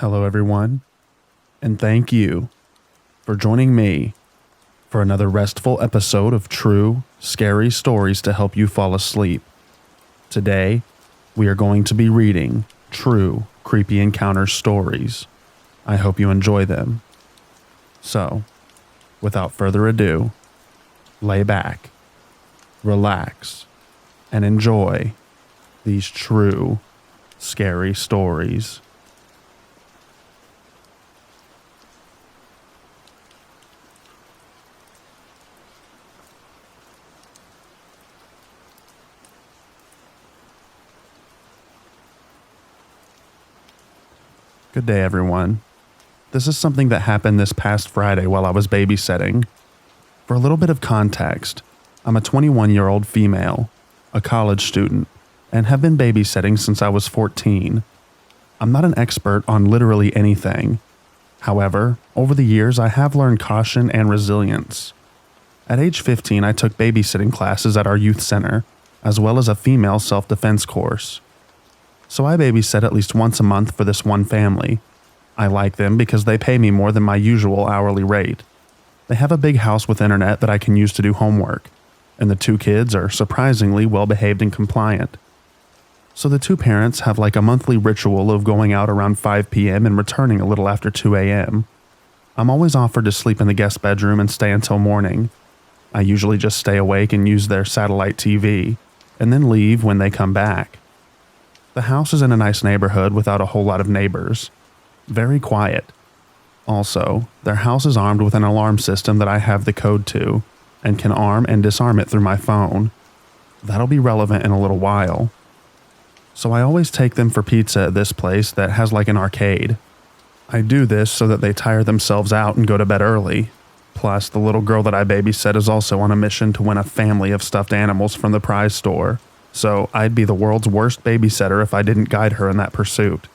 Hello, everyone, and thank you for joining me for another restful episode of true, scary stories to help you fall asleep. Today, we are going to be reading true creepy encounter stories. I hope you enjoy them. So, without further ado, lay back, relax, and enjoy these true, scary stories. Good day, everyone. This is something that happened this past Friday while I was babysitting. For a little bit of context, I'm a 21-year-old female, a college student, and have been babysitting since I was 14. I'm not an expert on literally anything. However, over the years, I have learned caution and resilience. At age 15, I took babysitting classes at our youth center, as well as a female self-defense course. So I babysit at least once a month for this one family. I like them because they pay me more than my usual hourly rate. They have a big house with internet that I can use to do homework, and the two kids are surprisingly well behaved and compliant. So the two parents have like a monthly ritual of going out around 5 p.m. and returning a little after 2 a.m. I'm always offered to sleep in the guest bedroom and stay until morning. I usually just stay awake and use their satellite TV, and then leave when they come back. The house is in a nice neighborhood without a whole lot of neighbors. Very quiet. Also, their house is armed with an alarm system that I have the code to, and can arm and disarm it through my phone. That'll be relevant in a little while. So I always take them for pizza at this place that has like an arcade. I do this so that they tire themselves out and go to bed early. Plus, the little girl that I babysit is also on a mission to win a family of stuffed animals from the prize store. So I'd be the world's worst babysitter if I didn't guide her in that pursuit.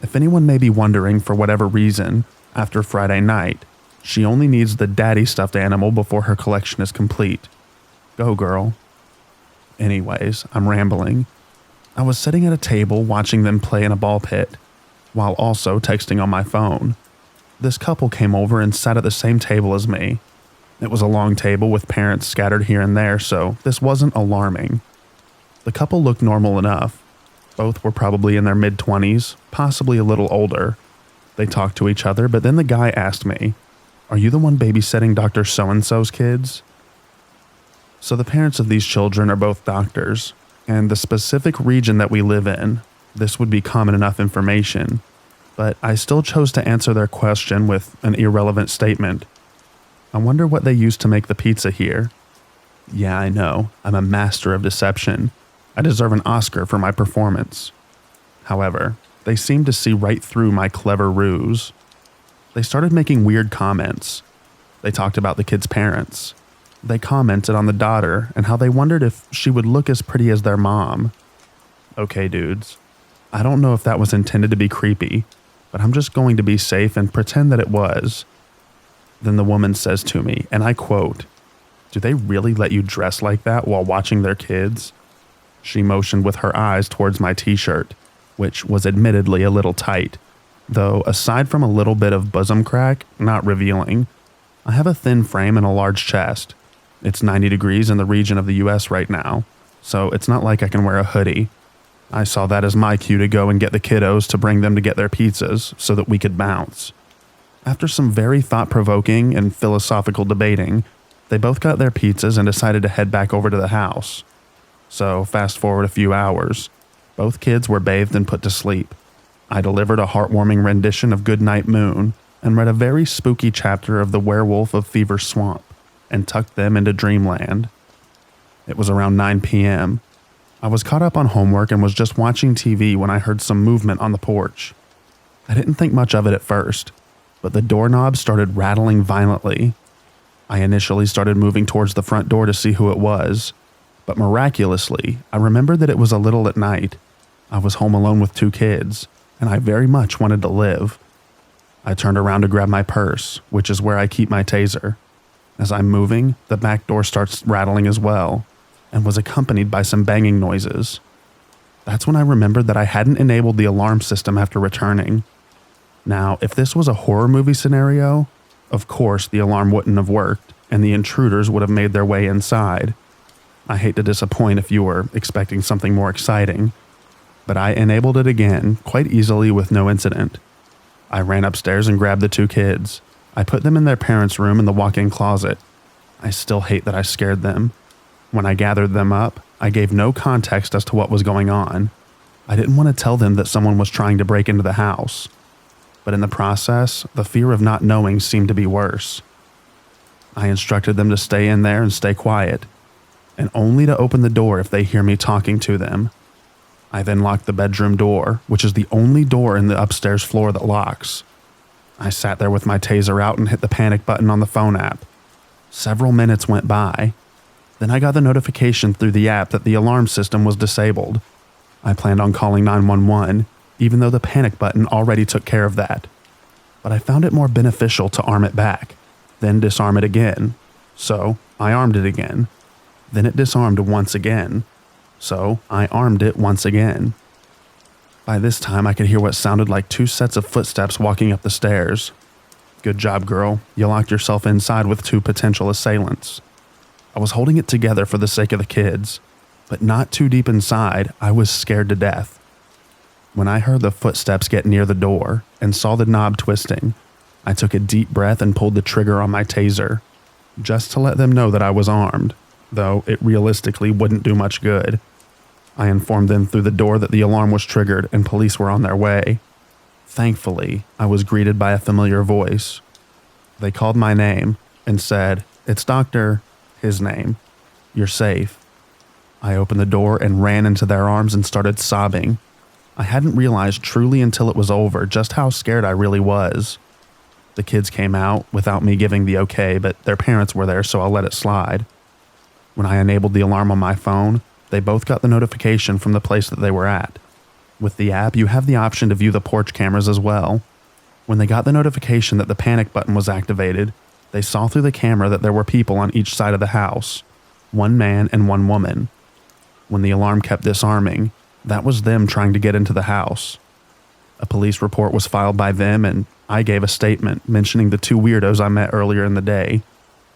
If anyone may be wondering for whatever reason, after Friday night, she only needs the daddy stuffed animal before her collection is complete. Go, girl. Anyways, I'm rambling. I was sitting at a table watching them play in a ball pit, while also texting on my phone. This couple came over and sat at the same table as me. It was a long table with parents scattered here and there, so this wasn't alarming. The couple looked normal enough. Both were probably in their mid-20s, possibly a little older. They talked to each other, but then the guy asked me, "Are you the one babysitting Dr. So-and-so's kids?" So the parents of these children are both doctors, and the specific region that we live in, this would be common enough information, but I still chose to answer their question with an irrelevant statement. I wonder what they used to make the pizza here. Yeah, I know, I'm a master of deception. I deserve an Oscar for my performance. However, they seemed to see right through my clever ruse. They started making weird comments. They talked about the kids' parents. They commented on the daughter and how they wondered if she would look as pretty as their mom. Okay, dudes. I don't know if that was intended to be creepy, but I'm just going to be safe and pretend that it was. Then the woman says to me, and I quote, "Do they really let you dress like that while watching their kids?" She motioned with her eyes towards my t-shirt, which was admittedly a little tight, though aside from a little bit of bosom crack, not revealing. I have a thin frame and a large chest. It's 90 degrees in the region of the US right now, so it's not like I can wear a hoodie. I saw that as my cue to go and get the kiddos to bring them to get their pizzas so that we could bounce. After some very thought-provoking and philosophical debating, they both got their pizzas and decided to head back over to the house. So, fast forward a few hours. Both kids were bathed and put to sleep. I delivered a heartwarming rendition of Goodnight Moon and read a very spooky chapter of The Werewolf of Fever Swamp and tucked them into dreamland. It was around 9 p.m. I was caught up on homework and was just watching TV when I heard some movement on the porch. I didn't think much of it at first, but the doorknob started rattling violently. I initially started moving towards the front door to see who it was. But miraculously, I remembered that it was a little at night. I was home alone with two kids, and I very much wanted to live. I turned around to grab my purse, which is where I keep my taser. As I'm moving, the back door starts rattling as well, and was accompanied by some banging noises. That's when I remembered that I hadn't enabled the alarm system after returning. Now, if this was a horror movie scenario, of course the alarm wouldn't have worked and the intruders would have made their way inside. I hate to disappoint if you were expecting something more exciting, but I enabled it again quite easily with no incident. I ran upstairs and grabbed the two kids. I put them in their parents' room in the walk-in closet. I still hate that I scared them. When I gathered them up, I gave no context as to what was going on. I didn't want to tell them that someone was trying to break into the house. But in the process, the fear of not knowing seemed to be worse. I instructed them to stay in there and stay quiet, and only to open the door if they hear me talking to them. I then locked the bedroom door, which is the only door in the upstairs floor that locks. I sat there with my taser out and hit the panic button on the phone app. Several minutes went by. Then I got the notification through the app that the alarm system was disabled. I planned on calling 911, even though the panic button already took care of that. But I found it more beneficial to arm it back, then disarm it again. So I armed it again. Then it disarmed once again. So I armed it once again. By this time, I could hear what sounded like two sets of footsteps walking up the stairs. Good job, girl. You locked yourself inside with two potential assailants. I was holding it together for the sake of the kids, but not too deep inside, I was scared to death. When I heard the footsteps get near the door and saw the knob twisting, I took a deep breath and pulled the trigger on my taser, just to let them know that I was armed, though it realistically wouldn't do much good. I informed them through the door that the alarm was triggered and police were on their way. Thankfully, I was greeted by a familiar voice. They called my name and said, "It's Dr. his name. You're safe." I opened the door and ran into their arms and started sobbing. I hadn't realized truly until it was over just how scared I really was. The kids came out without me giving the okay, but their parents were there, so I'll let it slide. When I enabled the alarm on my phone, they both got the notification from the place that they were at. With the app, you have the option to view the porch cameras as well. When they got the notification that the panic button was activated, they saw through the camera that there were people on each side of the house, one man and one woman. When the alarm kept disarming, that was them trying to get into the house. A police report was filed by them, and I gave a statement mentioning the two weirdos I met earlier in the day,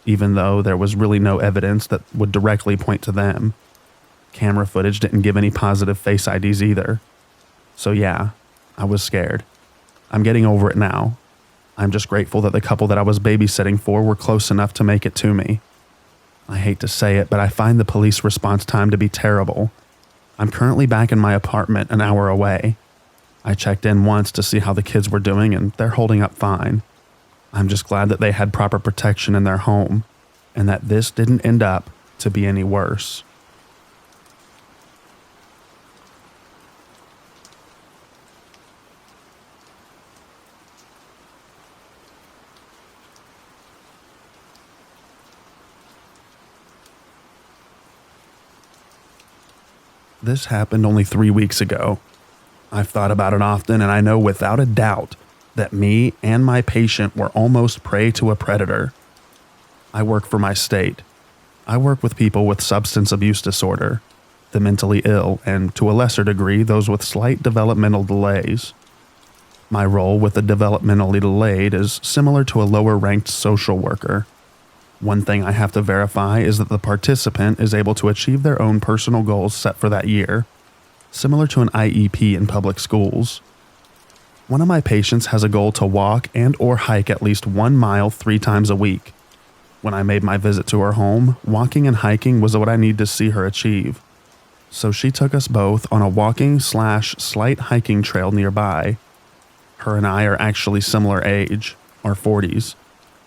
even though there was really no evidence that would directly point to them. Camera footage didn't give any positive face IDs either. So yeah, I was scared. I'm getting over it now. I'm just grateful that the couple that I was babysitting for were close enough to make it to me. I hate to say it, but I find the police response time to be terrible. I'm currently back in my apartment an hour away. I checked in once to see how the kids were doing, and they're holding up fine. I'm just glad that they had proper protection in their home, and that this didn't end up to be any worse. This happened only 3 weeks ago. I've thought about it often, and I know without a doubt that me and my patient were almost prey to a predator. I work for my state. I work with people with substance abuse disorder, the mentally ill, and to a lesser degree, those with slight developmental delays. My role with the developmentally delayed is similar to a lower-ranked social worker. One thing I have to verify is that the participant is able to achieve their own personal goals set for that year, similar to an IEP in public schools. One of my patients has a goal to walk and or hike at least 1 mile 3 times a week. When I made my visit to her home, walking and hiking was what I need to see her achieve. So she took us both on a walking/slight hiking trail nearby. Her and I are actually similar age, our 40s.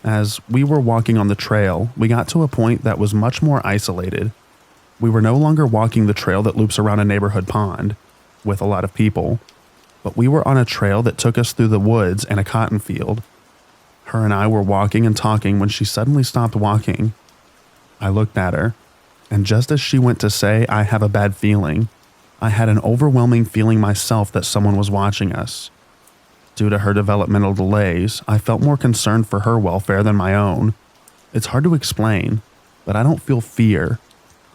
As we were walking on the trail, we got to a point that was much more isolated. We were no longer walking the trail that loops around a neighborhood pond, with a lot of people, but we were on a trail that took us through the woods and a cotton field. Her and I were walking and talking when she suddenly stopped walking. I looked at her, and just as she went to say, "I have a bad feeling," I had an overwhelming feeling myself that someone was watching us. Due to her developmental delays, I felt more concerned for her welfare than my own. It's hard to explain, but I don't feel fear.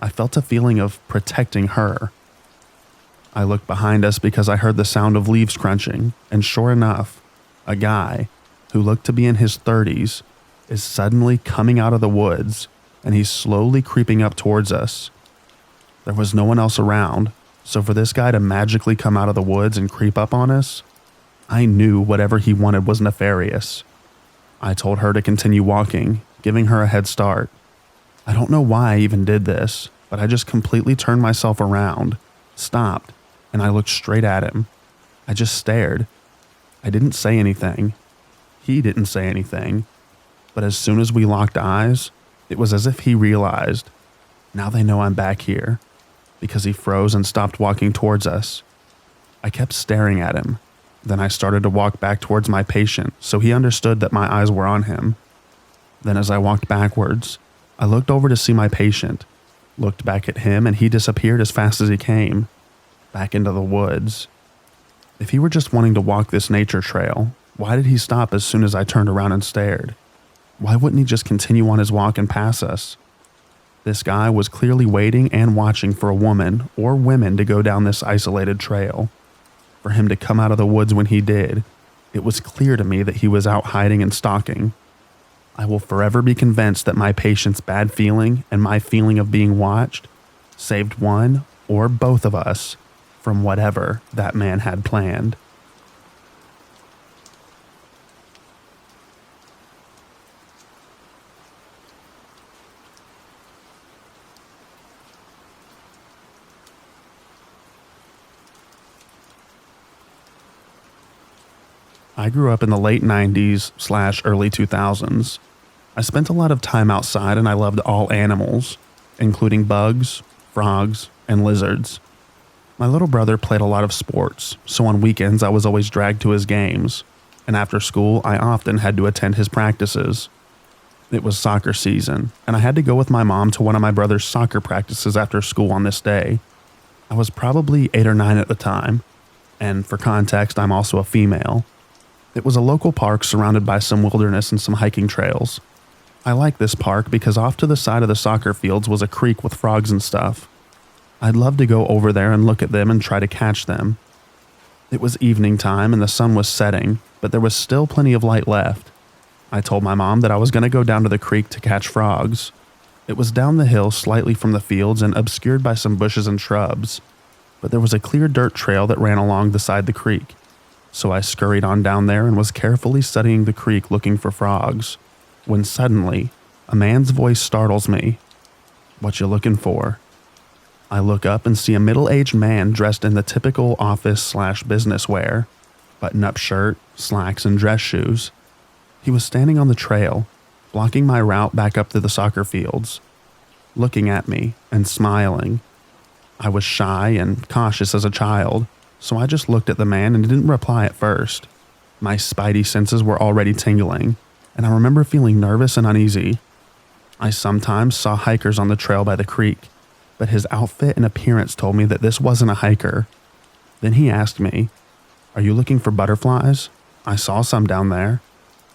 I felt a feeling of protecting her. I looked behind us because I heard the sound of leaves crunching, and sure enough, A guy who looked to be in his 30s is suddenly coming out of the woods, and he's slowly creeping up towards us. There was no one else around, so for this guy to magically come out of the woods and creep up on us, I knew whatever he wanted was nefarious. I told her to continue walking, giving her a head start. I don't know why I even did this, but I just completely turned myself around, stopped, and I looked straight at him. I just stared. I didn't say anything. He didn't say anything. But as soon as we locked eyes, it was as if he realized, now they know I'm back here, because he froze and stopped walking towards us. I kept staring at him. Then I started to walk back towards my patient, so he understood that my eyes were on him. Then as I walked backwards, I looked over to see my patient, looked back at him, and he disappeared as fast as he came, back into the woods. If he were just wanting to walk this nature trail, why did he stop as soon as I turned around and stared? Why wouldn't he just continue on his walk and pass us? This guy was clearly waiting and watching for a woman or women to go down this isolated trail. For him to come out of the woods when he did, it was clear to me that he was out hiding and stalking. I will forever be convinced that my patient's bad feeling and my feeling of being watched saved one or both of us from whatever that man had planned. I grew up in the late 90s/early 2000s. I spent a lot of time outside and I loved all animals, including bugs, frogs, and lizards. My little brother played a lot of sports, so on weekends I was always dragged to his games, and after school I often had to attend his practices. It was soccer season, and I had to go with my mom to one of my brother's soccer practices after school on this day. I was probably 8 or 9 at the time, and for context, I'm also a female. It was a local park surrounded by some wilderness and some hiking trails. I liked this park because off to the side of the soccer fields was a creek with frogs and stuff. I'd love to go over there and look at them and try to catch them. It was evening time and the sun was setting, but there was still plenty of light left. I told my mom that I was going to go down to the creek to catch frogs. It was down the hill slightly from the fields and obscured by some bushes and shrubs, but there was a clear dirt trail that ran along the side of the creek. So I scurried on down there and was carefully studying the creek looking for frogs, when suddenly, a man's voice startles me. "What you looking for?" I look up and see a middle-aged man dressed in the typical office/business wear, button-up shirt, slacks, and dress shoes. He was standing on the trail, blocking my route back up to the soccer fields, looking at me and smiling. I was shy and cautious as a child, so I just looked at the man and didn't reply at first. My spidey senses were already tingling, and I remember feeling nervous and uneasy. I sometimes saw hikers on the trail by the creek, but his outfit and appearance told me that this wasn't a hiker. Then he asked me, "Are you looking for butterflies? I saw some down there,"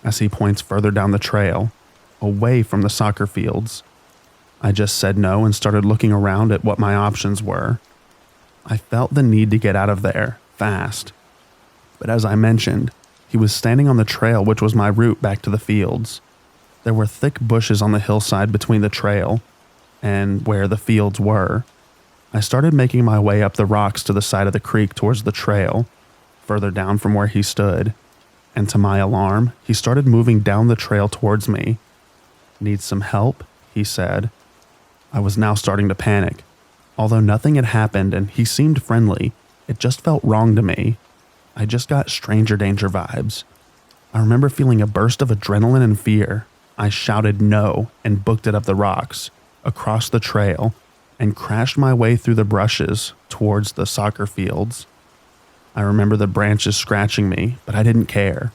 as he points further down the trail, away from the soccer fields. I just said no and started looking around at what my options were. I felt the need to get out of there, fast. But as I mentioned, he was standing on the trail which was my route back to the fields. There were thick bushes on the hillside between the trail and where the fields were. I started making my way up the rocks to the side of the creek towards the trail, further down from where he stood. And to my alarm, he started moving down the trail towards me. "Need some help?" he said. I was now starting to panic. Although nothing had happened and he seemed friendly, it just felt wrong to me. I just got stranger danger vibes. I remember feeling a burst of adrenaline and fear. I shouted no and booked it up the rocks, across the trail, and crashed my way through the brushes towards the soccer fields. I remember the branches scratching me, but I didn't care.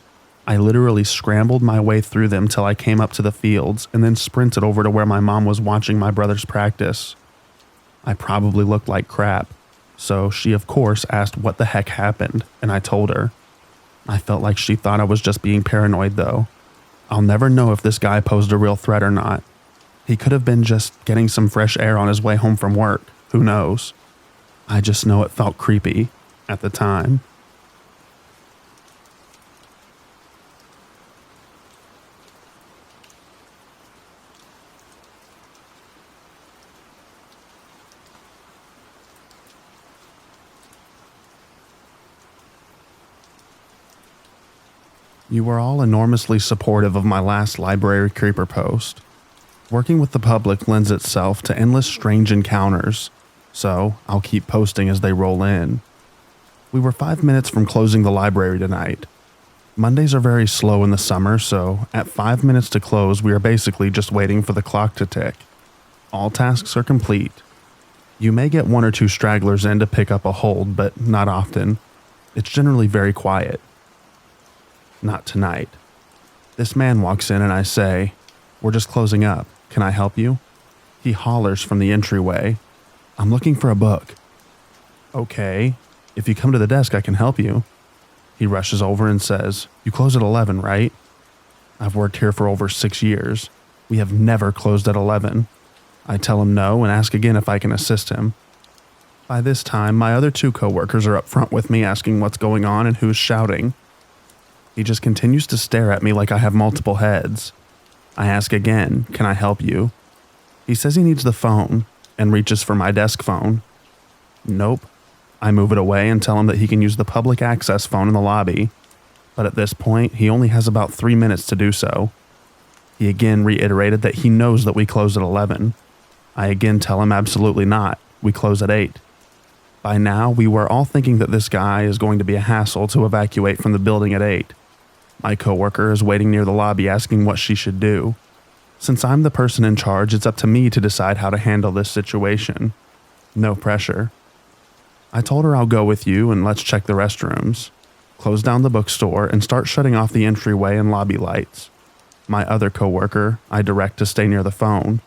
I literally scrambled my way through them till I came up to the fields and then sprinted over to where my mom was watching my brother's practice. I probably looked like crap, so she of course asked what the heck happened, and I told her. I felt like she thought I was just being paranoid though. I'll never know if this guy posed a real threat or not. He could have been just getting some fresh air on his way home from work, who knows? I just know it felt creepy at the time. You were all enormously supportive of my last library creeper post. Working with the public lends itself to endless strange encounters, so I'll keep posting as they roll in. We were 5 minutes from closing the library tonight. Mondays are very slow in the summer, so at 5 minutes to close, we are basically just waiting for the clock to tick. All tasks are complete. You may get one or two stragglers in to pick up a hold, but not often. It's generally very quiet. Not tonight. This man walks in and I say, "We're just closing up. Can I help you?" He hollers from the entryway, "I'm looking for a book." "Okay, if you come to the desk, I can help you." He rushes over and says, "You close at 11, right?" I've worked here for over 6 years. We have never closed at 11. I tell him no and ask again if I can assist him. By this time, my other 2 coworkers are up front with me asking what's going on and who's shouting. He just continues to stare at me like I have multiple heads. I ask again, "Can I help you?" He says he needs the phone and reaches for my desk phone. Nope. I move it away and tell him that he can use the public access phone in the lobby. But at this point, he only has about 3 minutes to do so. He again reiterated that he knows that we close at 11. I again tell him absolutely not. We close at 8. By now, we were all thinking that this guy is going to be a hassle to evacuate from the building at 8. My coworker is waiting near the lobby asking what she should do. Since I'm the person in charge, it's up to me to decide how to handle this situation. No pressure. I told her I'll go with you and let's check the restrooms, close down the bookstore, and start shutting off the entryway and lobby lights. My other coworker, I direct to stay near the phone.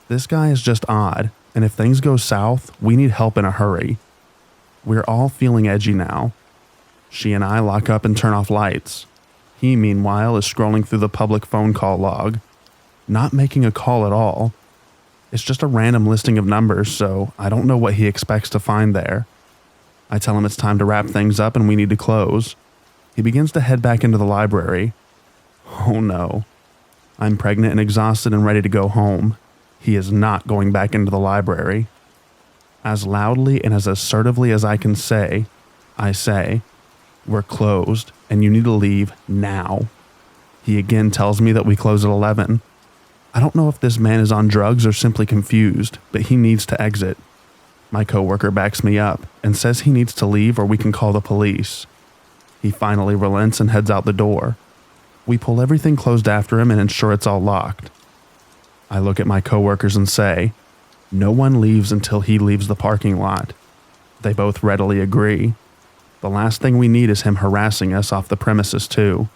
This guy is just odd, and if things go south, we need help in a hurry. We're all feeling edgy now. She and I lock up and turn off lights. He, meanwhile, is scrolling through the public phone call log, not making a call at all. It's just a random listing of numbers, so I don't know what he expects to find there. I tell him it's time to wrap things up and we need to close. He begins to head back into the library. Oh no. I'm pregnant and exhausted and ready to go home. He is not going back into the library. As loudly and as assertively as I can say, I say, "We're closed and you need to leave now." He again tells me that we close at 11. I don't know if this man is on drugs or simply confused, but he needs to exit. My coworker backs me up and says he needs to leave or we can call the police. He finally relents and heads out the door. We pull everything closed after him and ensure it's all locked. I look at my coworkers and say, "No one leaves until he leaves the parking lot." They both readily agree. The last thing we need is him harassing us off the premises too.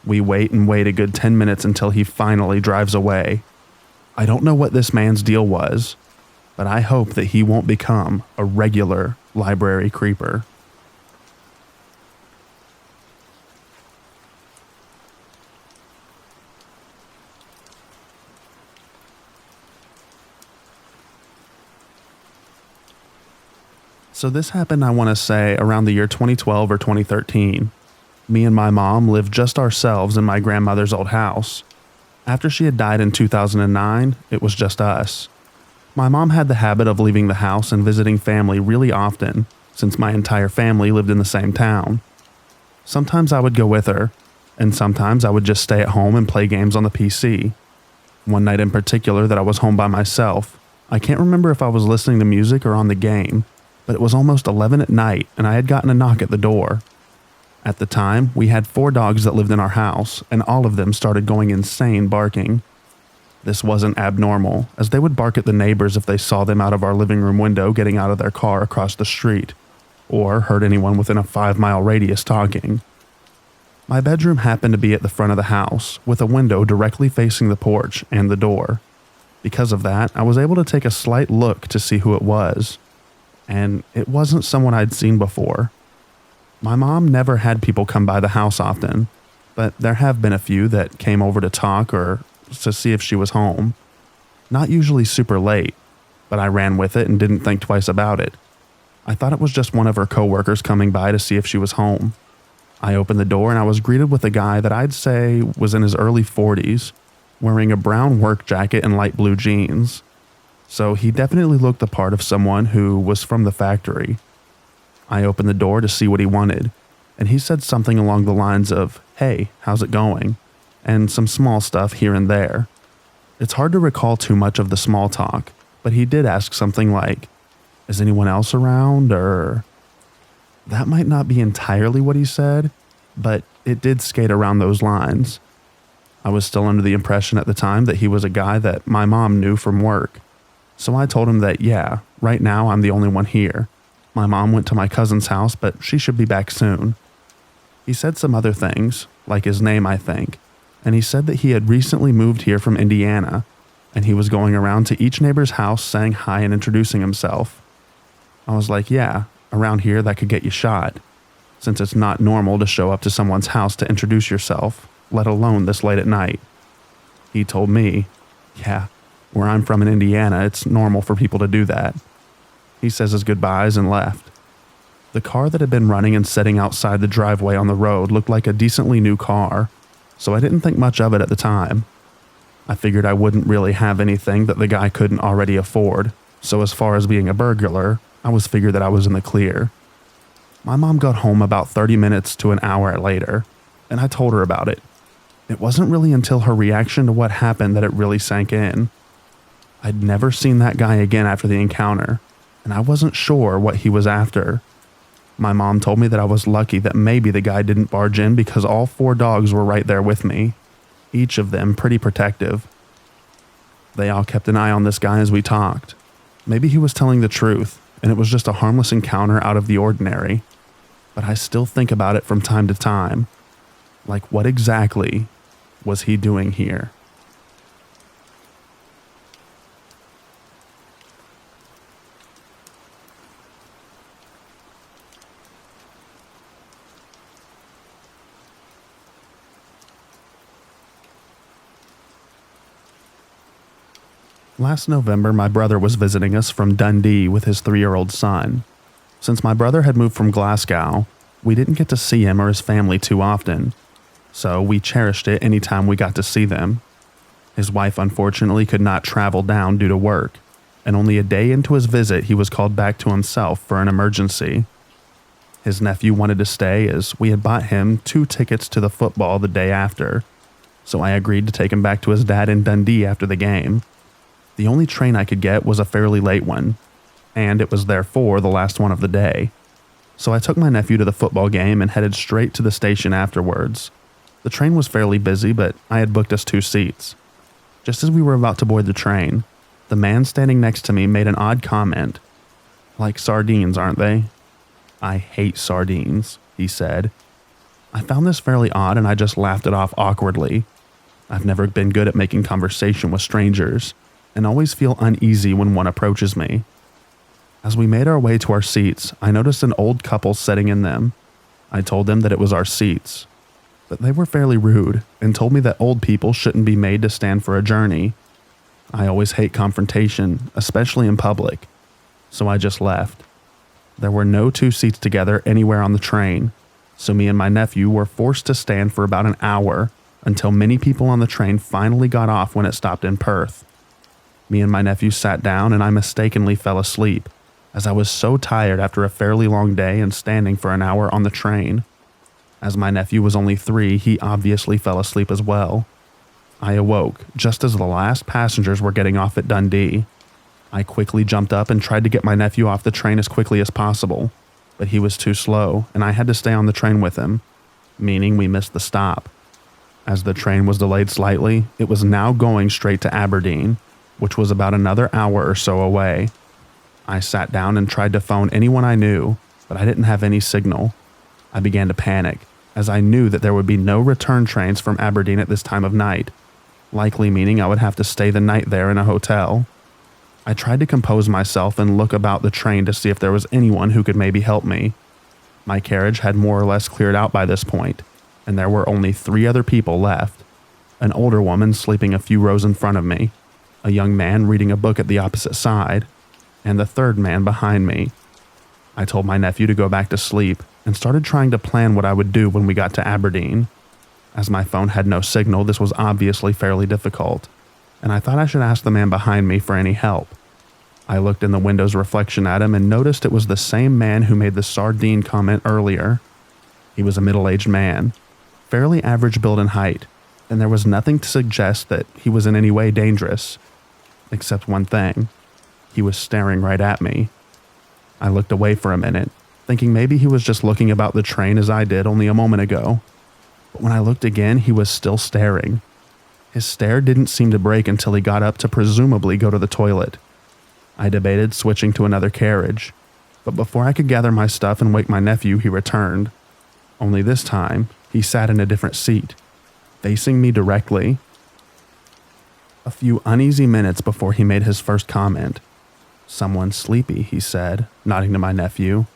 We wait and wait a good 10 minutes until he finally drives away. I don't know what this man's deal was, but I hope that he won't become a regular library creeper. So this happened, I want to say, around the year 2012 or 2013. Me and my mom lived just ourselves in my grandmother's old house. After she had died in 2009, it was just us. My mom had the habit of leaving the house and visiting family really often, since my entire family lived in the same town. Sometimes I would go with her, and sometimes I would just stay at home and play games on the PC. One night in particular that I was home by myself, I can't remember if I was listening to music or on the game, but it was almost 11 at night and I had gotten a knock at the door. At the time, we had 4 dogs that lived in our house, and all of them started going insane barking. This wasn't abnormal, as they would bark at the neighbors if they saw them out of our living room window getting out of their car across the street, or heard anyone within a 5-mile radius talking. My bedroom happened to be at the front of the house, with a window directly facing the porch and the door. Because of that, I was able to take a slight look to see who it was. And it wasn't someone I'd seen before. My mom never had people come by the house often, but there have been a few that came over to talk or to see if she was home. Not usually super late, but I ran with it and didn't think twice about it. I thought it was just one of her coworkers coming by to see if she was home. I opened the door and I was greeted with a guy that I'd say was in his early 40s, wearing a brown work jacket and light blue jeans. So he definitely looked the part of someone who was from the factory. I opened the door to see what he wanted, and he said something along the lines of, "Hey, how's it going?" and some small stuff here and there. It's hard to recall too much of the small talk, but he did ask something like, "Is anyone else around?" or that might not be entirely what he said, but it did skate around those lines. I was still under the impression at the time that he was a guy that my mom knew from work. So I told him that, yeah, right now I'm the only one here. My mom went to my cousin's house, but she should be back soon. He said some other things, like his name, I think, and he said that he had recently moved here from Indiana, and he was going around to each neighbor's house saying hi and introducing himself. I was like, yeah, around here that could get you shot, since it's not normal to show up to someone's house to introduce yourself, let alone this late at night. He told me, yeah, where I'm from in Indiana, it's normal for people to do that. He says his goodbyes and left. The car that had been running and sitting outside the driveway on the road looked like a decently new car, so I didn't think much of it at the time. I figured I wouldn't really have anything that the guy couldn't already afford, so as far as being a burglar, I was figured that I was in the clear. My mom got home about 30 minutes to an hour later, and I told her about it. It wasn't really until her reaction to what happened that it really sank in. I'd never seen that guy again after the encounter, and I wasn't sure what he was after. My mom told me that I was lucky that maybe the guy didn't barge in because all 4 dogs were right there with me, each of them pretty protective. They all kept an eye on this guy as we talked. Maybe he was telling the truth, and it was just a harmless encounter out of the ordinary. But I still think about it from time to time. Like, what exactly was he doing here? Last November, my brother was visiting us from Dundee with his 3-year-old son. Since my brother had moved from Glasgow, we didn't get to see him or his family too often, so we cherished it anytime we got to see them. His wife unfortunately could not travel down due to work, and only a day into his visit he was called back to himself for an emergency. His nephew wanted to stay as we had bought him 2 tickets to the football the day after, so I agreed to take him back to his dad in Dundee after the game. The only train I could get was a fairly late one, and it was therefore the last one of the day. So I took my nephew to the football game and headed straight to the station afterwards. The train was fairly busy, but I had booked us 2 seats. Just as we were about to board the train, the man standing next to me made an odd comment. "Like sardines, aren't they?" "I hate sardines," he said. I found this fairly odd and I just laughed it off awkwardly. I've never been good at making conversation with strangers, and always feel uneasy when one approaches me. As we made our way to our seats, I noticed an old couple sitting in them. I told them that it was our seats, but they were fairly rude and told me that old people shouldn't be made to stand for a journey. I always hate confrontation, especially in public, so I just left. There were no 2 seats together anywhere on the train, so me and my nephew were forced to stand for about an hour until many people on the train finally got off when it stopped in Perth. Me and my nephew sat down and I mistakenly fell asleep, as I was so tired after a fairly long day and standing for an hour on the train. As my nephew was only 3, he obviously fell asleep as well. I awoke just as the last passengers were getting off at Dundee. I quickly jumped up and tried to get my nephew off the train as quickly as possible, but he was too slow and I had to stay on the train with him, meaning we missed the stop. As the train was delayed slightly, it was now going straight to Aberdeen, which was about another hour or so away. I sat down and tried to phone anyone I knew, but I didn't have any signal. I began to panic, as I knew that there would be no return trains from Aberdeen at this time of night, likely meaning I would have to stay the night there in a hotel. I tried to compose myself and look about the train to see if there was anyone who could maybe help me. My carriage had more or less cleared out by this point, and there were only 3 other people left. An older woman sleeping a few rows in front of me, a young man reading a book at the opposite side, and the 3rd man behind me. I told my nephew to go back to sleep and started trying to plan what I would do when we got to Aberdeen. As my phone had no signal, this was obviously fairly difficult, and I thought I should ask the man behind me for any help. I looked in the window's reflection at him and noticed it was the same man who made the sardine comment earlier. He was a middle-aged man, fairly average build and height, and there was nothing to suggest that he was in any way dangerous. Except one thing. He was staring right at me. I looked away for a minute, thinking maybe he was just looking about the train as I did only a moment ago. But when I looked again, he was still staring. His stare didn't seem to break until he got up to presumably go to the toilet. I debated switching to another carriage, but before I could gather my stuff and wake my nephew, he returned. Only this time, he sat in a different seat, facing me directly. A few uneasy minutes before he made his first comment. "Someone's sleepy," he said, nodding to my nephew.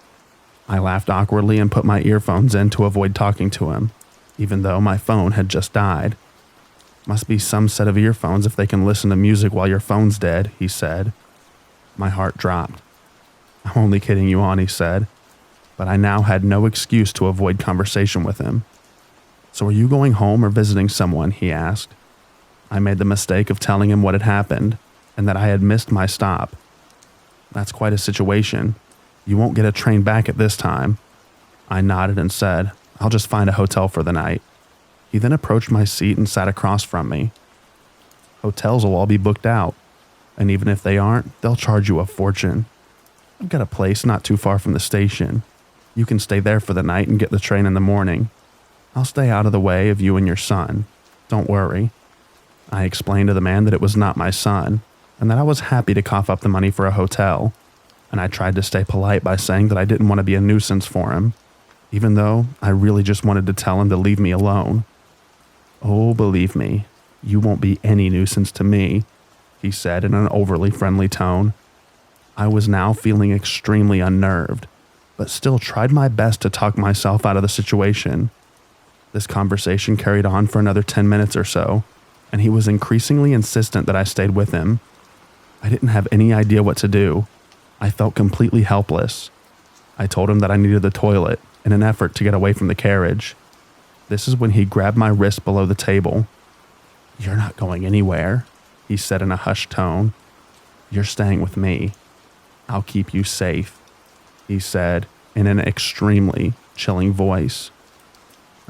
I laughed awkwardly and put my earphones in to avoid talking to him, even though my phone had just died. "Must be some set of earphones if they can listen to music while your phone's dead," he said. My heart dropped. "I'm only kidding you on," he said, but I now had no excuse to avoid conversation with him. "So are you going home or visiting someone?" he asked. I made the mistake of telling him what had happened and that I had missed my stop. "That's quite a situation. You won't get a train back at this time." I nodded and said, "I'll just find a hotel for the night." He then approached my seat and sat across from me. "Hotels will all be booked out, and even if they aren't, they'll charge you a fortune. I've got a place not too far from the station. You can stay there for the night and get the train in the morning. I'll stay out of the way of you and your son. Don't worry." I explained to the man that it was not my son, and that I was happy to cough up the money for a hotel, and I tried to stay polite by saying that I didn't want to be a nuisance for him, even though I really just wanted to tell him to leave me alone. "Oh, believe me, you won't be any nuisance to me," he said in an overly friendly tone. I was now feeling extremely unnerved, but still tried my best to talk myself out of the situation. This conversation carried on for another 10 minutes or so, and he was increasingly insistent that I stayed with him. I didn't have any idea what to do. I felt completely helpless. I told him that I needed the toilet in an effort to get away from the carriage. This is when he grabbed my wrist below the table. "You're not going anywhere," he said in a hushed tone. "You're staying with me. I'll keep you safe," he said in an extremely chilling voice.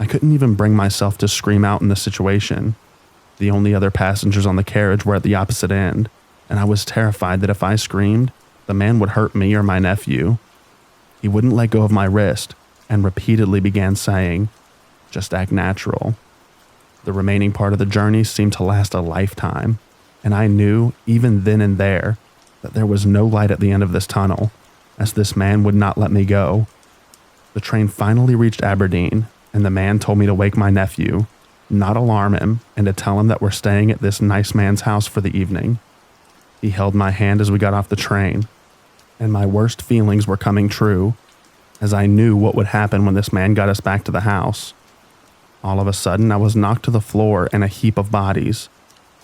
I couldn't even bring myself to scream out in the situation. The only other passengers on the carriage were at the opposite end, and I was terrified that if I screamed, the man would hurt me or my nephew. He wouldn't let go of my wrist and repeatedly began saying, "Just act natural." The remaining part of the journey seemed to last a lifetime, and I knew, even then and there, that there was no light at the end of this tunnel, as this man would not let me go. The train finally reached Aberdeen, and the man told me to wake my nephew, not alarm him, and to tell him that we're staying at this nice man's house for the evening. He held my hand as we got off the train, and my worst feelings were coming true, as I knew what would happen when this man got us back to the house. All of a sudden, I was knocked to the floor in a heap of bodies.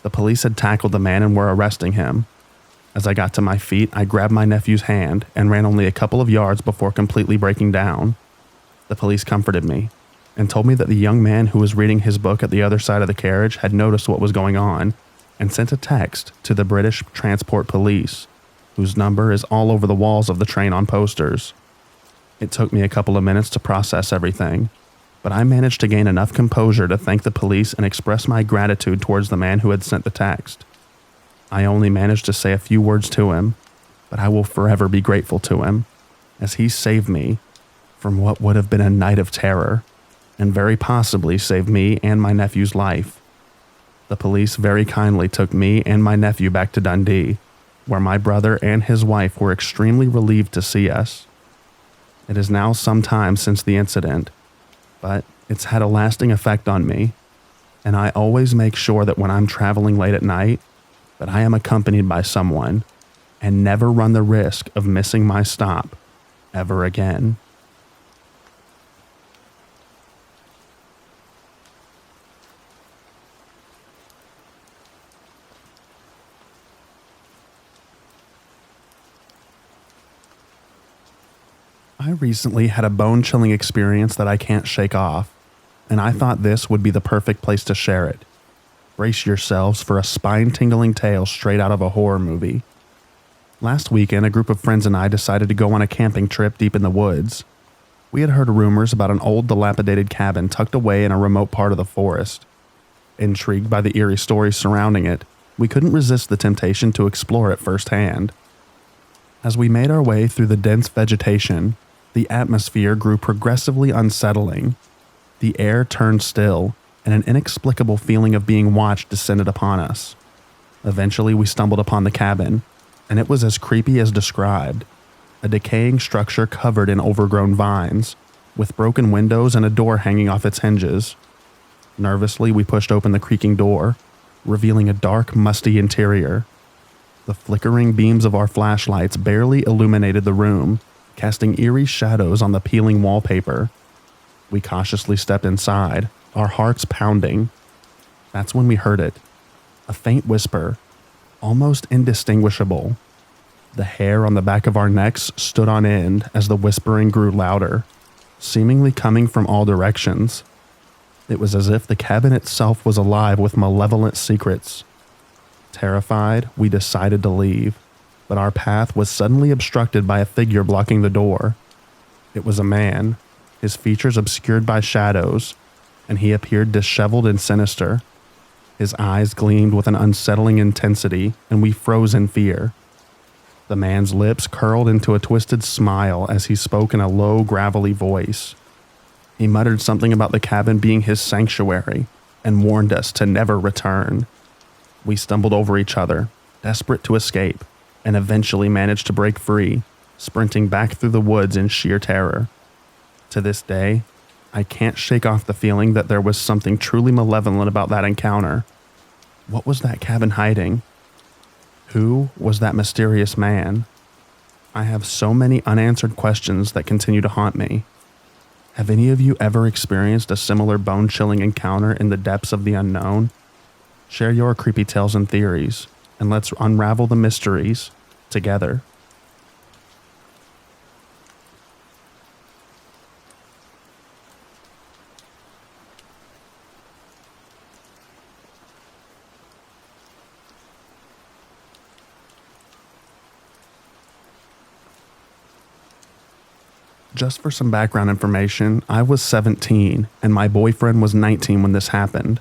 The police had tackled the man and were arresting him. As I got to my feet, I grabbed my nephew's hand and ran only a couple of yards before completely breaking down. The police comforted me and told me that the young man who was reading his book at the other side of the carriage had noticed what was going on and sent a text to the British Transport Police, whose number is all over the walls of the train on posters. It took me a couple of minutes to process everything, but I managed to gain enough composure to thank the police and express my gratitude towards the man who had sent the text. I only managed to say a few words to him, but I will forever be grateful to him, as he saved me from what would have been a night of terror, and very possibly saved me and my nephew's life. The police very kindly took me and my nephew back to Dundee, where my brother and his wife were extremely relieved to see us. It is now some time since the incident, but it's had a lasting effect on me, and I always make sure that when I'm traveling late at night, that I am accompanied by someone, and never run the risk of missing my stop ever again. I recently had a bone-chilling experience that I can't shake off, and I thought this would be the perfect place to share it. Brace yourselves for a spine-tingling tale straight out of a horror movie. Last weekend, a group of friends and I decided to go on a camping trip deep in the woods. We had heard rumors about an old dilapidated cabin tucked away in a remote part of the forest. Intrigued by the eerie stories surrounding it, we couldn't resist the temptation to explore it firsthand. As we made our way through the dense vegetation, the atmosphere grew progressively unsettling. The air turned still, and an inexplicable feeling of being watched descended upon us. Eventually, we stumbled upon the cabin, and it was as creepy as described. A decaying structure covered in overgrown vines, with broken windows and a door hanging off its hinges. Nervously, we pushed open the creaking door, revealing a dark, musty interior. The flickering beams of our flashlights barely illuminated the room, casting eerie shadows on the peeling wallpaper. We cautiously stepped inside, our hearts pounding. That's when we heard it. A faint whisper, almost indistinguishable. The hair on the back of our necks stood on end as the whispering grew louder, seemingly coming from all directions. It was as if the cabin itself was alive with malevolent secrets. Terrified, we decided to leave, but our path was suddenly obstructed by a figure blocking the door. It was a man, his features obscured by shadows, and he appeared disheveled and sinister. His eyes gleamed with an unsettling intensity, and we froze in fear. The man's lips curled into a twisted smile as he spoke in a low, gravelly voice. He muttered something about the cabin being his sanctuary and warned us to never return. We stumbled over each other, desperate to escape, and eventually managed to break free, sprinting back through the woods in sheer terror. To this day, I can't shake off the feeling that there was something truly malevolent about that encounter. What was that cabin hiding? Who was that mysterious man? I have so many unanswered questions that continue to haunt me. Have any of you ever experienced a similar bone-chilling encounter in the depths of the unknown? Share your creepy tales and theories, and let's unravel the mysteries together. Just for some background information, I was 17 and my boyfriend was 19 when this happened.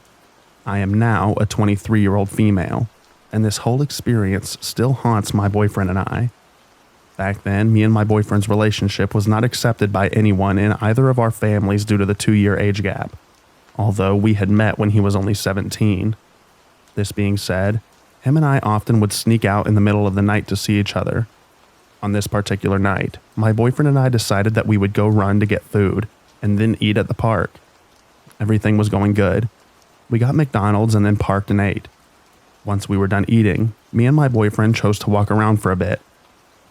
I am now a 23-year-old female, and this whole experience still haunts my boyfriend and I. Back then, me and my boyfriend's relationship was not accepted by anyone in either of our families due to the 2-year age gap, although we had met when he was only 17. This being said, him and I often would sneak out in the middle of the night to see each other. On this particular night, my boyfriend and I decided that we would go run to get food and then eat at the park. Everything was going good. We got McDonald's and then parked and ate. Once we were done eating, me and my boyfriend chose to walk around for a bit.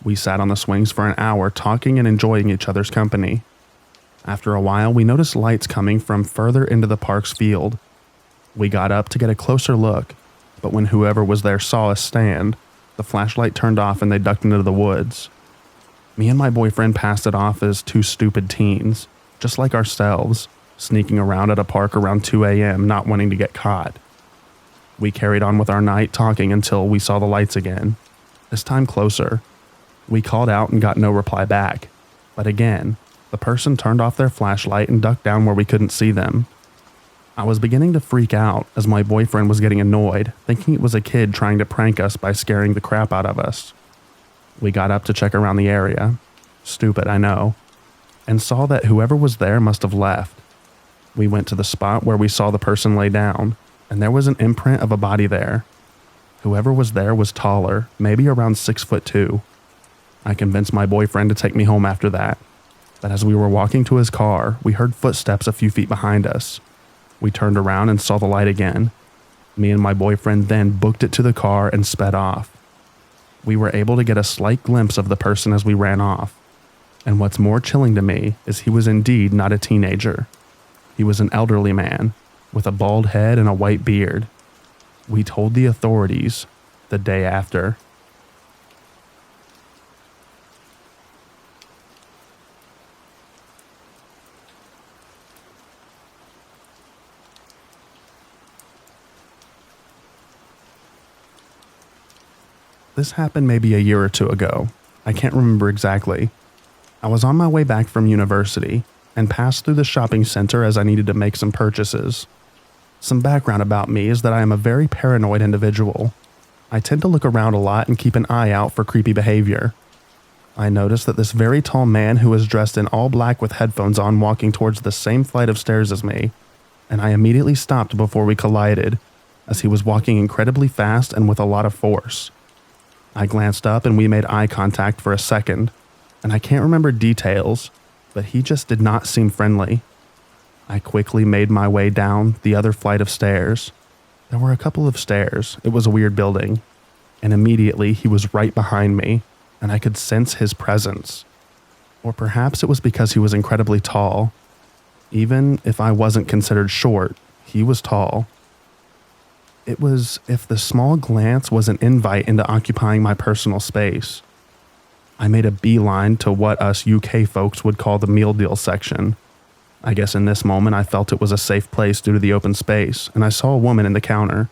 We sat on the swings for an hour talking and enjoying each other's company. After a while, we noticed lights coming from further into the park's field. We got up to get a closer look, but when whoever was there saw us stand, the flashlight turned off and they ducked into the woods. Me and my boyfriend passed it off as two stupid teens, just like ourselves, sneaking around at a park around 2 a.m. not wanting to get caught. We carried on with our night talking until we saw the lights again, this time closer. We called out and got no reply back, but again, the person turned off their flashlight and ducked down where we couldn't see them. I was beginning to freak out as my boyfriend was getting annoyed, thinking it was a kid trying to prank us by scaring the crap out of us. We got up to check around the area. Stupid, I know. And saw that whoever was there must have left. We went to the spot where we saw the person lay down, and there was an imprint of a body there. Whoever was there was taller, maybe around 6'2". I convinced my boyfriend to take me home after that, but as we were walking to his car, we heard footsteps a few feet behind us. We turned around and saw the light again. Me and my boyfriend then booked it to the car and sped off. We were able to get a slight glimpse of the person as we ran off. And what's more chilling to me is he was indeed not a teenager. He was an elderly man with a bald head and a white beard. We told the authorities the day after. This happened maybe a year or two ago. I can't remember exactly. I was on my way back from university, and passed through the shopping center as I needed to make some purchases. Some background about me is that I am a very paranoid individual. I tend to look around a lot and keep an eye out for creepy behavior. I noticed that this very tall man who was dressed in all black with headphones on walking towards the same flight of stairs as me, and I immediately stopped before we collided, as he was walking incredibly fast and with a lot of force. I glanced up and we made eye contact for a second, and I can't remember details, but he just did not seem friendly. I quickly made my way down the other flight of stairs. There were a couple of stairs, it was a weird building, and immediately he was right behind me, and I could sense his presence. Or perhaps it was because he was incredibly tall. Even if I wasn't considered short, he was tall. It was if the small glance was an invite into occupying my personal space. I made a beeline to what us UK folks would call the meal deal section. I guess in this moment I felt it was a safe place due to the open space, and I saw a woman in the counter.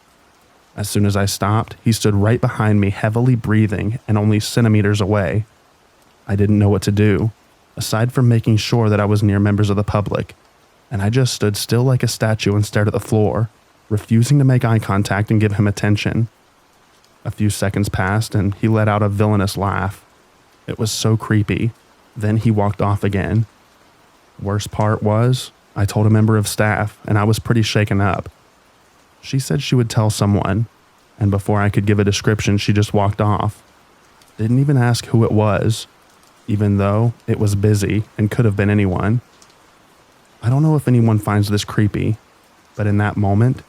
As soon as I stopped, he stood right behind me, heavily breathing and only centimeters away. I didn't know what to do, aside from making sure that I was near members of the public, and I just stood still like a statue and stared at the floor, refusing to make eye contact and give him attention. A few seconds passed and he let out a villainous laugh. It was so creepy. Then he walked off again. Worst part was, I told a member of staff and I was pretty shaken up. She said she would tell someone, and before I could give a description, she just walked off. Didn't even ask who it was, even though it was busy and could have been anyone. I don't know if anyone finds this creepy, but in that moment,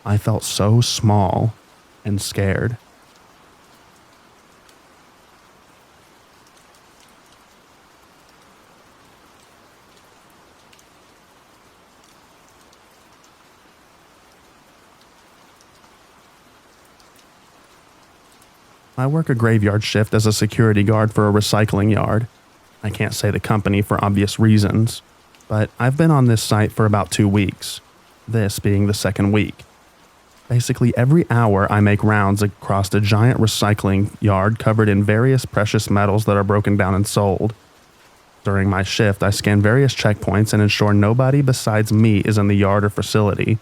I felt so small and scared. I work a graveyard shift as a security guard for a recycling yard. I can't say the company for obvious reasons, but I've been on this site for about 2 weeks, this being the second week. Basically every hour I make rounds across a giant recycling yard covered in various precious metals that are broken down and sold. During my shift, I scan various checkpoints and ensure nobody besides me is in the yard or facility.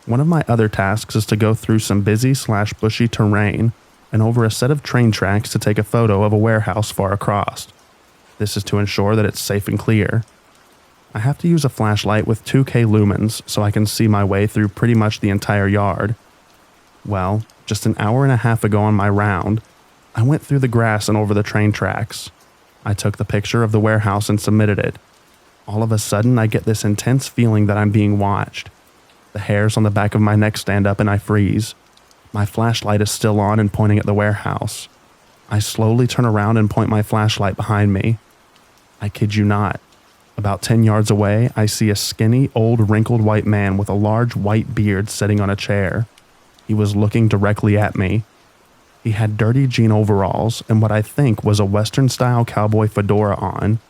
One of my other tasks is to go through some busy/bushy terrain and over a set of train tracks to take a photo of a warehouse far across. This is to ensure that it's safe and clear. I have to use a flashlight with 2K lumens so I can see my way through pretty much the entire yard. Well, just an hour and a half ago on my round, I went through the grass and over the train tracks. I took the picture of the warehouse and submitted it. All of a sudden, I get this intense feeling that I'm being watched. The hairs on the back of my neck stand up and I freeze. My flashlight is still on and pointing at the warehouse. I slowly turn around and point my flashlight behind me. I kid you not. About 10 yards away, I see a skinny, old, wrinkled white man with a large white beard sitting on a chair. He was looking directly at me. He had dirty jean overalls and what I think was a Western-style cowboy fedora on.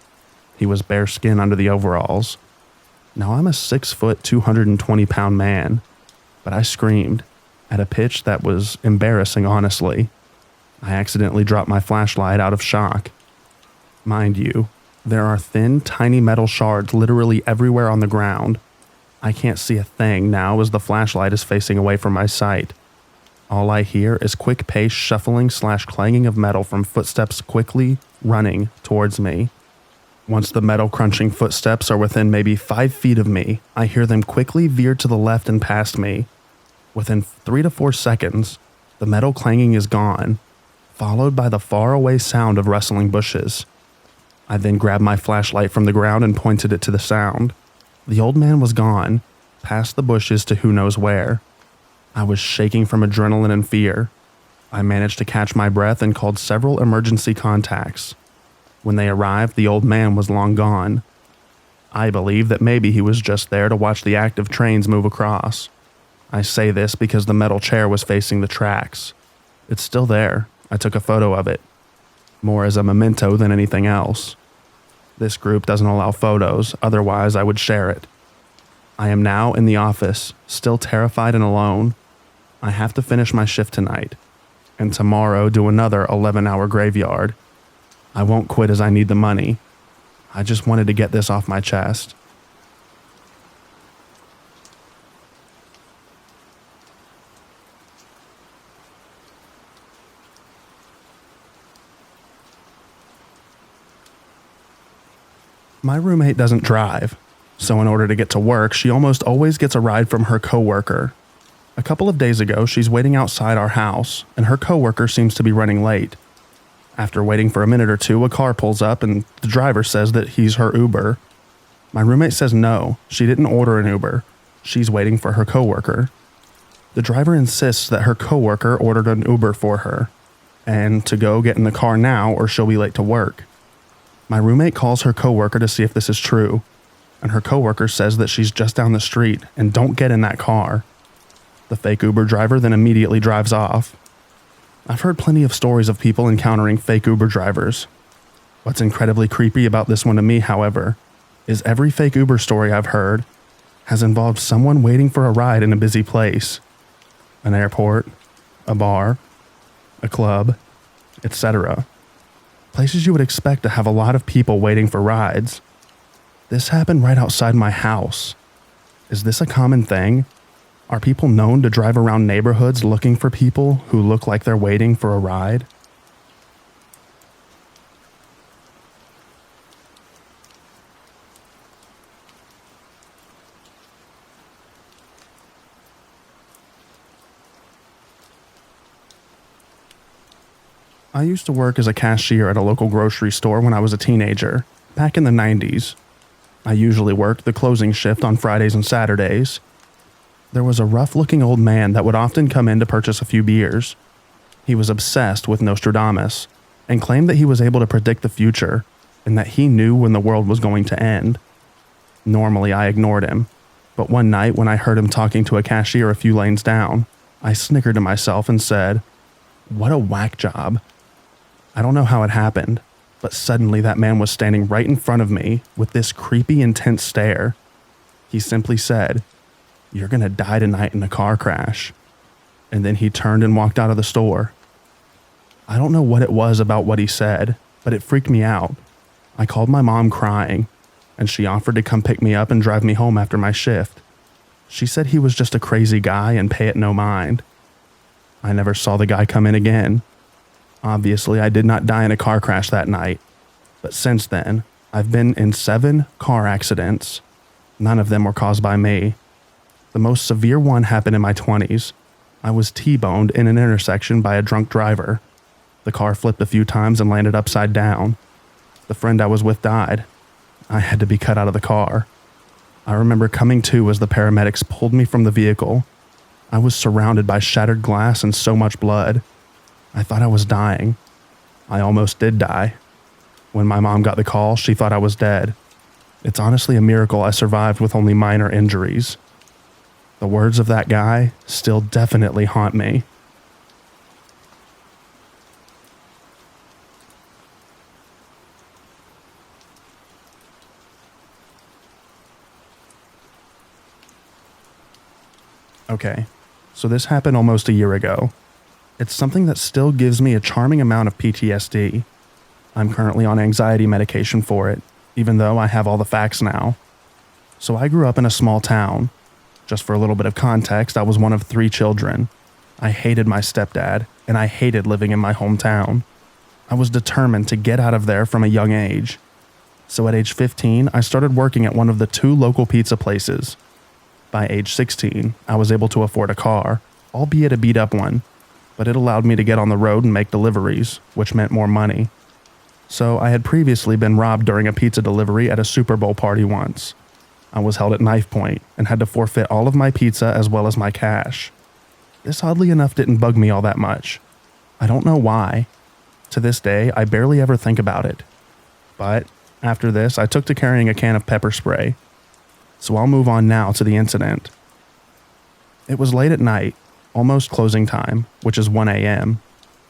He was bare skin under the overalls. Now I'm a 6-foot, 220-pound man, but I screamed, at a pitch that was embarrassing, honestly. I accidentally dropped my flashlight out of shock. Mind you, there are thin, tiny metal shards literally everywhere on the ground. I can't see a thing now as the flashlight is facing away from my sight. All I hear is quick-paced shuffling/clanging of metal from footsteps quickly running towards me. Once the metal-crunching footsteps are within maybe 5 feet of me, I hear them quickly veer to the left and past me. Within 3 to 4 seconds, the metal clanging is gone, followed by the faraway sound of rustling bushes. I then grabbed my flashlight from the ground and pointed it to the sound. The old man was gone, past the bushes to who knows where. I was shaking from adrenaline and fear. I managed to catch my breath and called several emergency contacts. When they arrived, the old man was long gone. I believe that maybe he was just there to watch the active trains move across. I say this because the metal chair was facing the tracks. It's still there. I took a photo of it. More as a memento than anything else. This group doesn't allow photos, otherwise I would share it. I am now in the office, still terrified and alone. I have to finish my shift tonight, and tomorrow do another 11-hour graveyard. I won't quit as I need the money. I just wanted to get this off my chest. My roommate doesn't drive, so in order to get to work, she almost always gets a ride from her coworker. A couple of days ago, she's waiting outside our house, and her coworker seems to be running late. After waiting for a minute or two, a car pulls up and the driver says that he's her Uber. My roommate says no, she didn't order an Uber. She's waiting for her coworker. The driver insists that her coworker ordered an Uber for her, and to go get in the car now or she'll be late to work. My roommate calls her coworker to see if this is true, and her coworker says that she's just down the street and don't get in that car. The fake Uber driver then immediately drives off. I've heard plenty of stories of people encountering fake Uber drivers. What's incredibly creepy about this one to me, however, is every fake Uber story I've heard has involved someone waiting for a ride in a busy place. An airport, a bar, a club, etc. Places you would expect to have a lot of people waiting for rides. This happened right outside my house. Is this a common thing? Are people known to drive around neighborhoods looking for people who look like they're waiting for a ride? I used to work as a cashier at a local grocery store when I was a teenager, back in the 90s. I usually worked the closing shift on Fridays and Saturdays. There was a rough-looking old man that would often come in to purchase a few beers. He was obsessed with Nostradamus and claimed that he was able to predict the future and that he knew when the world was going to end. Normally, I ignored him, but one night when I heard him talking to a cashier a few lanes down, I snickered to myself and said, "What a whack job." I don't know how it happened, but suddenly that man was standing right in front of me with this creepy, intense stare. He simply said, "You're gonna die tonight in a car crash." And then he turned and walked out of the store. I don't know what it was about what he said, but it freaked me out. I called my mom crying, and she offered to come pick me up and drive me home after my shift. She said he was just a crazy guy and pay it no mind. I never saw the guy come in again. Obviously, I did not die in a car crash that night, but since then, I've been in 7 car accidents. None of them were caused by me. The most severe one happened in my 20s. I was T-boned in an intersection by a drunk driver. The car flipped a few times and landed upside down. The friend I was with died. I had to be cut out of the car. I remember coming to as the paramedics pulled me from the vehicle. I was surrounded by shattered glass and so much blood. I thought I was dying. I almost did die. When my mom got the call, she thought I was dead. It's honestly a miracle I survived with only minor injuries. The words of that guy still definitely haunt me. Okay, so this happened almost a year ago. It's something that still gives me a charming amount of PTSD. I'm currently on anxiety medication for it, even though I have all the facts now. So I grew up in a small town. Just for a little bit of context, I was one of 3 children. I hated my stepdad, and I hated living in my hometown. I was determined to get out of there from a young age. So at age 15, I started working at one of the 2 local pizza places. By age 16, I was able to afford a car, albeit a beat-up one, but it allowed me to get on the road and make deliveries, which meant more money. So I had previously been robbed during a pizza delivery at a Super Bowl party once. I was held at knife point and had to forfeit all of my pizza as well as my cash. This oddly enough didn't bug me all that much. I don't know why. To this day, I barely ever think about it. But after this, I took to carrying a can of pepper spray. So I'll move on now to the incident. It was late at night, almost closing time, which is 1 a.m.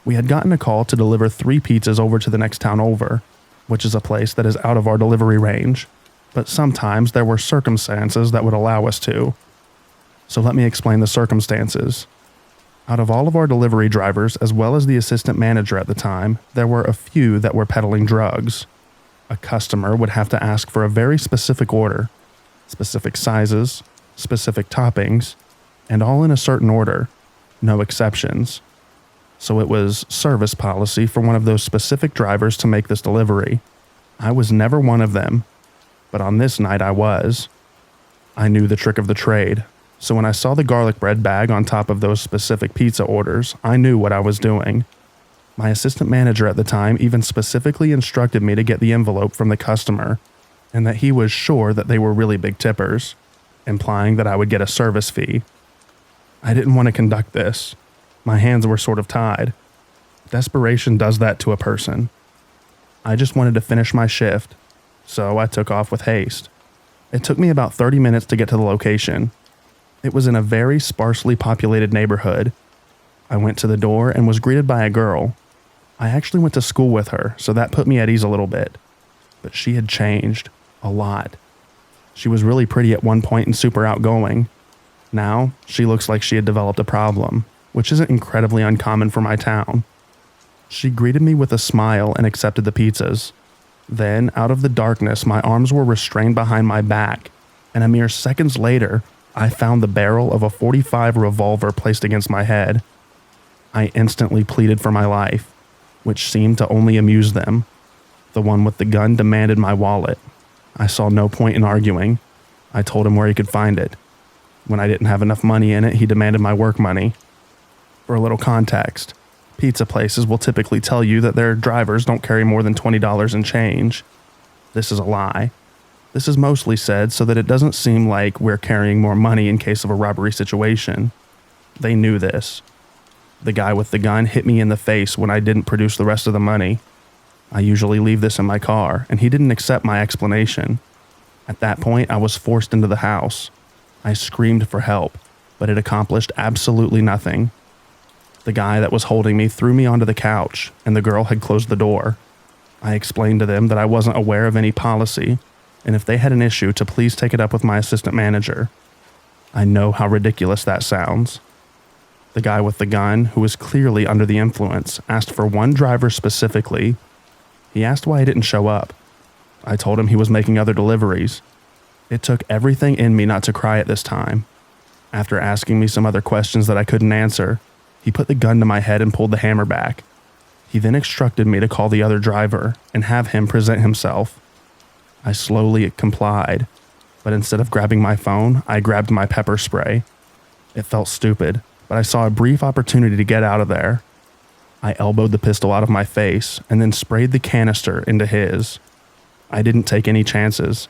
We had gotten a call to deliver 3 pizzas over to the next town over, which is a place that is out of our delivery range, but sometimes there were circumstances that would allow us to. So let me explain the circumstances. Out of all of our delivery drivers, as well as the assistant manager at the time, there were a few that were peddling drugs. A customer would have to ask for a very specific order, specific sizes, specific toppings, and all in a certain order, no exceptions. So it was service policy for one of those specific drivers to make this delivery. I was never one of them, but on this night I was. I knew the trick of the trade, so when I saw the garlic bread bag on top of those specific pizza orders, I knew what I was doing. My assistant manager at the time even specifically instructed me to get the envelope from the customer, and that he was sure that they were really big tippers, implying that I would get a service fee. I didn't want to conduct this. My hands were sort of tied. Desperation does that to a person. I just wanted to finish my shift, so I took off with haste. It took me about 30 minutes to get to the location. It was in a very sparsely populated neighborhood. I went to the door and was greeted by a girl. I actually went to school with her, so that put me at ease a little bit. But she had changed. A lot. She was really pretty at one point and super outgoing. Now, she looks like she had developed a problem, which isn't incredibly uncommon for my town. She greeted me with a smile and accepted the pizzas. Then, out of the darkness, my arms were restrained behind my back, and a mere seconds later, I found the barrel of a .45 revolver placed against my head. I instantly pleaded for my life, which seemed to only amuse them. The one with the gun demanded my wallet. I saw no point in arguing. I told him where he could find it. When I didn't have enough money in it, he demanded my work money. For a little context, pizza places will typically tell you that their drivers don't carry more than $20 in change. This is a lie. This is mostly said so that it doesn't seem like we're carrying more money in case of a robbery situation. They knew this. The guy with the gun hit me in the face when I didn't produce the rest of the money. I usually leave this in my car, and he didn't accept my explanation. At that point, I was forced into the house. I screamed for help, but it accomplished absolutely nothing. The guy that was holding me threw me onto the couch, and the girl had closed the door. I explained to them that I wasn't aware of any policy, and if they had an issue, to please take it up with my assistant manager. I know how ridiculous that sounds. The guy with the gun, who was clearly under the influence, asked for one driver specifically. He asked why he didn't show up. I told him he was making other deliveries. It took everything in me not to cry at this time. After asking me some other questions that I couldn't answer, he put the gun to my head and pulled the hammer back. He then instructed me to call the other driver and have him present himself. I slowly complied, but instead of grabbing my phone, I grabbed my pepper spray. It felt stupid, but I saw a brief opportunity to get out of there. I elbowed the pistol out of my face and then sprayed the canister into his. I didn't take any chances.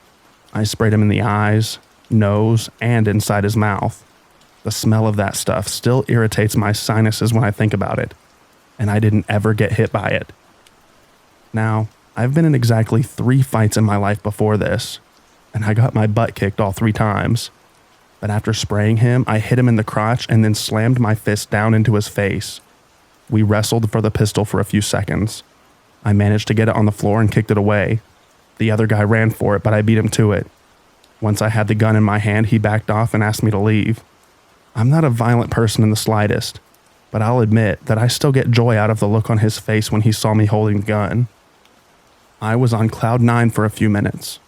I sprayed him in the eyes, nose, and inside his mouth. The smell of that stuff still irritates my sinuses when I think about it, and I didn't ever get hit by it. Now, I've been in exactly 3 fights in my life before this, and I got my butt kicked all 3 times. But after spraying him, I hit him in the crotch and then slammed my fist down into his face. We wrestled for the pistol for a few seconds. I managed to get it on the floor and kicked it away. The other guy ran for it, but I beat him to it. Once I had the gun in my hand, he backed off and asked me to leave. I'm not a violent person in the slightest, but I'll admit that I still get joy out of the look on his face when he saw me holding the gun. I was on cloud 9 for a few minutes,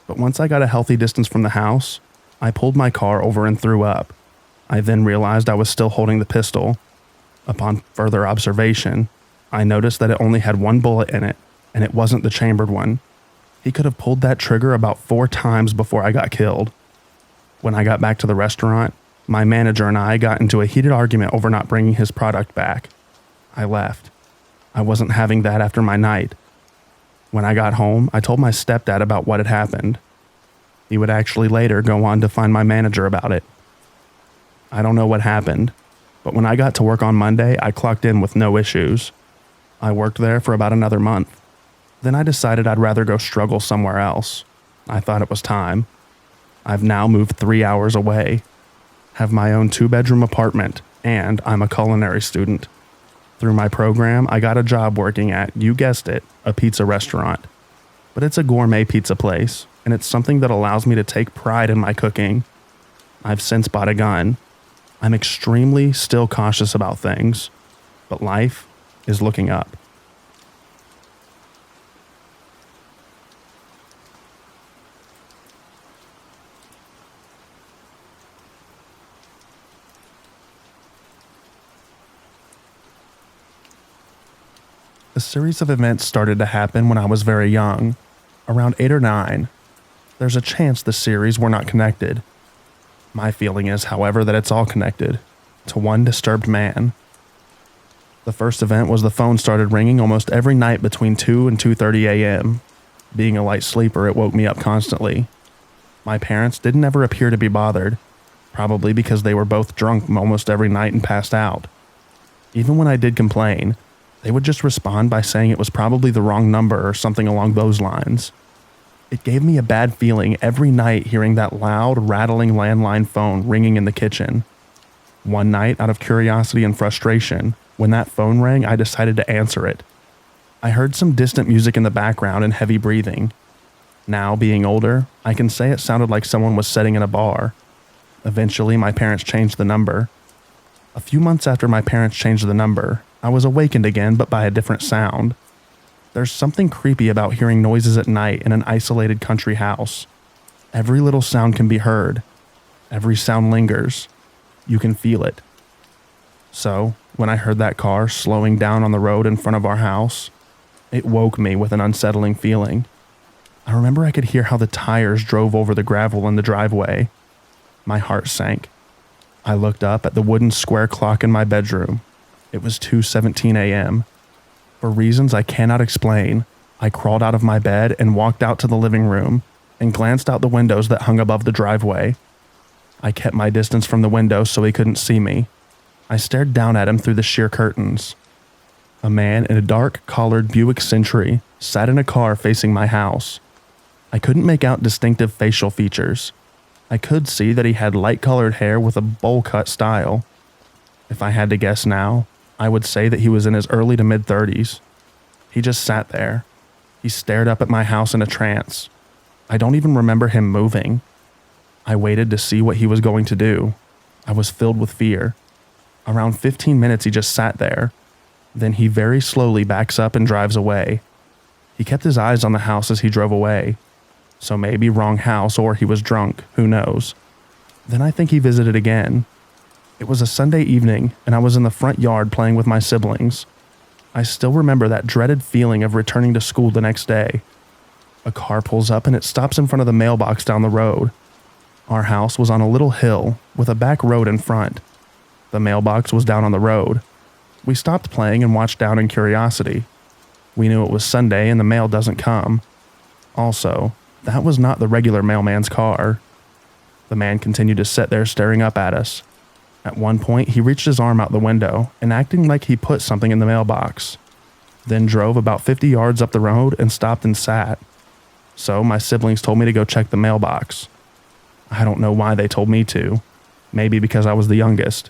but once I got a healthy distance from the house, I pulled my car over and threw up. I then realized I was still holding the pistol. Upon further observation, I noticed that it only had 1 bullet in it, and it wasn't the chambered one. He could have pulled that trigger about 4 times before I got killed. When I got back to the restaurant, my manager and I got into a heated argument over not bringing his product back. I left. I wasn't having that after my night. When I got home, I told my stepdad about what had happened. He would actually later go on to find my manager about it. I don't know what happened, but when I got to work on Monday, I clocked in with no issues. I worked there for about another month. Then I decided I'd rather go struggle somewhere else. I thought it was time. I've now moved 3 hours away, have my own 2-bedroom apartment, and I'm a culinary student. Through my program, I got a job working at, you guessed it, a pizza restaurant. But it's a gourmet pizza place, and it's something that allows me to take pride in my cooking. I've since bought a gun. I'm extremely still cautious about things, but life is looking up. A series of events started to happen when I was very young, around 8 or 9. There's a chance the series were not connected. My feeling is, however, that it's all connected to one disturbed man. The first event was the phone started ringing almost every night between 2 and 2:30 a.m. Being a light sleeper, it woke me up constantly. My parents didn't ever appear to be bothered, probably because they were both drunk almost every night and passed out. Even when I did complain, they would just respond by saying it was probably the wrong number or something along those lines. It gave me a bad feeling every night hearing that loud, rattling landline phone ringing in the kitchen. One night, out of curiosity and frustration, when that phone rang, I decided to answer it. I heard some distant music in the background and heavy breathing. Now, being older, I can say it sounded like someone was sitting in a bar. Eventually, my parents changed the number. A few months after my parents changed the number, I was awakened again, but by a different sound. There's something creepy about hearing noises at night in an isolated country house. Every little sound can be heard. Every sound lingers. You can feel it. So, when I heard that car slowing down on the road in front of our house, it woke me with an unsettling feeling. I remember I could hear how the tires drove over the gravel in the driveway. My heart sank. I looked up at the wooden square clock in my bedroom. It was 2:17 a.m. For reasons I cannot explain, I crawled out of my bed and walked out to the living room and glanced out the windows that hung above the driveway. I kept my distance from the window so he couldn't see me. I stared down at him through the sheer curtains. A man in a dark collared Buick Century sat in a car facing my house. I couldn't make out distinctive facial features. I could see that he had light-colored hair with a bowl-cut style. If I had to guess now, I would say that he was in his early to mid-30s. He just sat there. He stared up at my house in a trance. I don't even remember him moving. I waited to see what he was going to do. I was filled with fear. Around 15 minutes he just sat there. Then he very slowly backs up and drives away. He kept his eyes on the house as he drove away. So maybe wrong house or he was drunk, who knows. Then I think he visited again. It was a Sunday evening, and I was in the front yard playing with my siblings. I still remember that dreaded feeling of returning to school the next day. A car pulls up and it stops in front of the mailbox down the road. Our house was on a little hill with a back road in front. The mailbox was down on the road. We stopped playing and watched down in curiosity. We knew it was Sunday and the mail doesn't come. Also, that was not the regular mailman's car. The man continued to sit there staring up at us. At one point, he reached his arm out the window and acting like he put something in the mailbox. Then drove about 50 yards up the road and stopped and sat. So my siblings told me to go check the mailbox. I don't know why they told me to. Maybe because I was the youngest.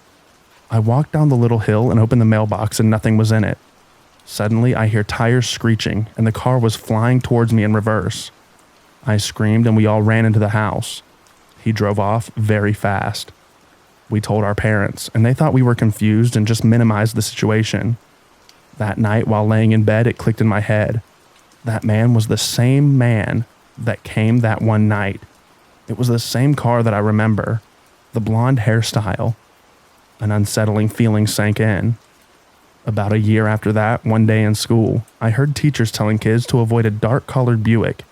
I walked down the little hill and opened the mailbox and nothing was in it. Suddenly, I hear tires screeching and the car was flying towards me in reverse. I screamed and we all ran into the house. He drove off very fast. We told our parents, and they thought we were confused and just minimized the situation. That night, while laying in bed, it clicked in my head. That man was the same man that came that one night. It was the same car that I remember. The blonde hairstyle. An unsettling feeling sank in. About a year after that, one day in school, I heard teachers telling kids to avoid a dark-colored Buick.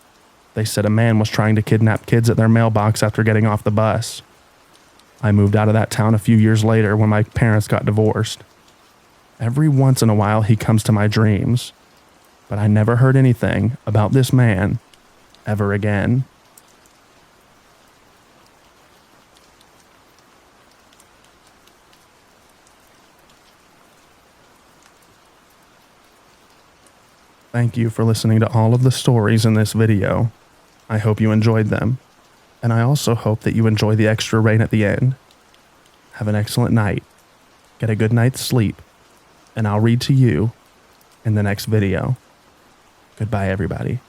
They said a man was trying to kidnap kids at their mailbox after getting off the bus. I moved out of that town a few years later when my parents got divorced. Every once in a while he comes to my dreams, but I never heard anything about this man ever again. Thank you for listening to all of the stories in this video. I hope you enjoyed them. And I also hope that you enjoy the extra rain at the end. Have an excellent night. Get a good night's sleep. And I'll read to you in the next video. Goodbye, everybody.